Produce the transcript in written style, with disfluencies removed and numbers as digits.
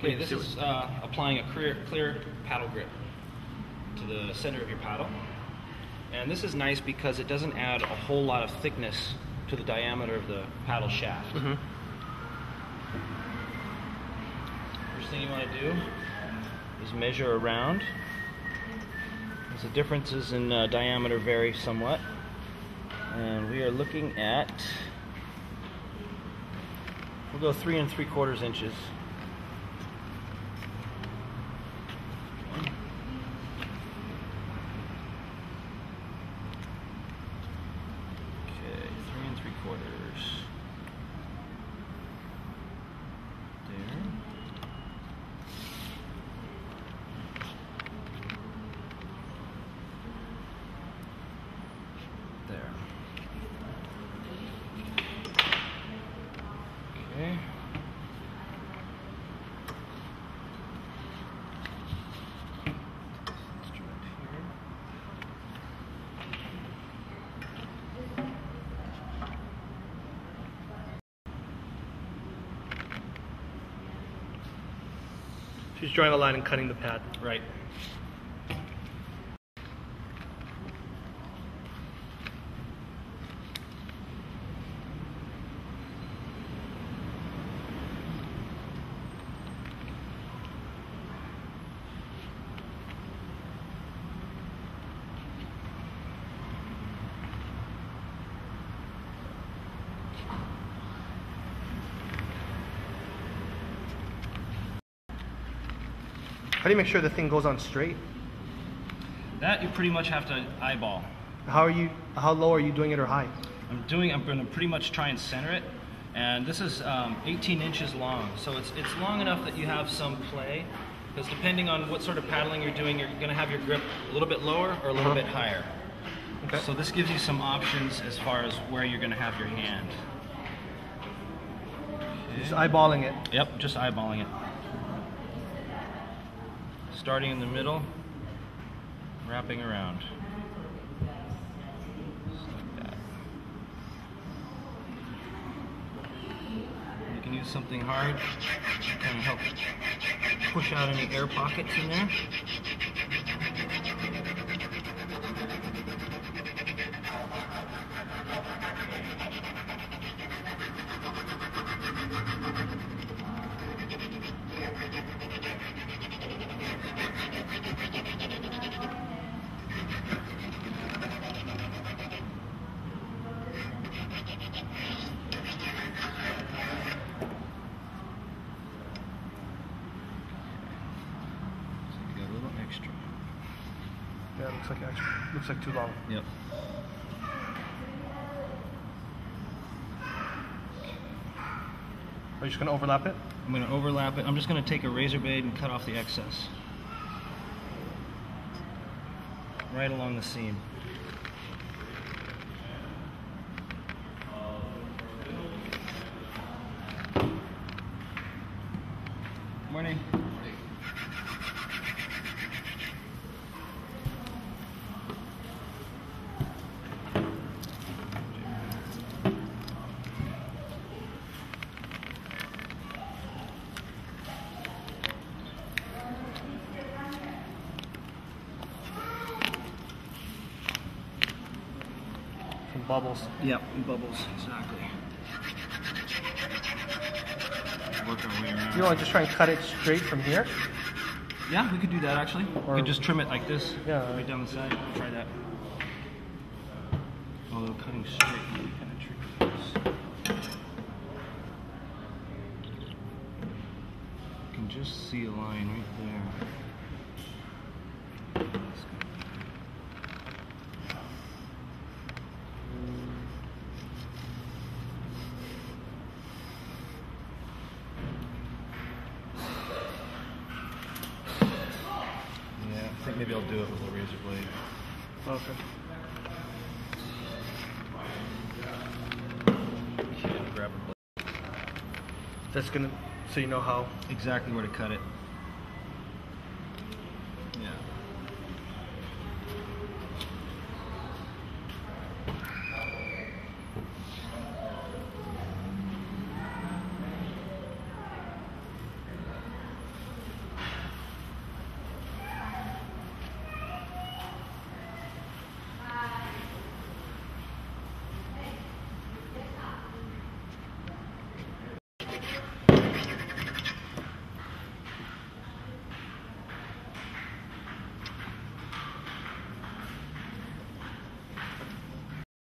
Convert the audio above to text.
Okay, this is applying a clear paddle grip to the center of your paddle. And this is nice because it doesn't add a whole lot of thickness to the diameter of the paddle shaft. First thing you want to do is measure around, as the differences in diameter vary somewhat. And we are looking at, we'll go 3 3/4 inches. Okay, 3 3/4. There. There. Okay. She's drawing a line and cutting the pad. Right. How do you make sure the thing goes on straight? That you pretty much have to eyeball. How low are you doing it or high? I'm going to pretty much try and center it, and this is 18 inches long, so it's long enough that you have some play, because depending on what sort of paddling you're doing, you're going to have your grip a little bit lower or a little bit higher. Okay. So this gives you some options as far as where you're going to have your hand. Okay. Just eyeballing it. Yep, just eyeballing it. Starting in the middle, wrapping around. Just like that. You can use something hard to kind of help push out any air pockets in there. Yeah, looks like too long. Yep. Are you just going to overlap it? I'm going to overlap it. I'm just going to take a razor blade and cut off the excess. Right along the seam. Morning. Bubbles. Yep, bubbles, exactly. Work our way around. You want to just try and cut it straight from here? Yeah, we could do that actually. Or we could just trim it like this. Yeah. Right down the side. Try that. Although cutting straight can be kind of tricky. You can just see a line right there. I think maybe I'll do it with a razor blade. Okay. Okay, grab a blade. That's gonna, so you know how. Exactly where to cut it.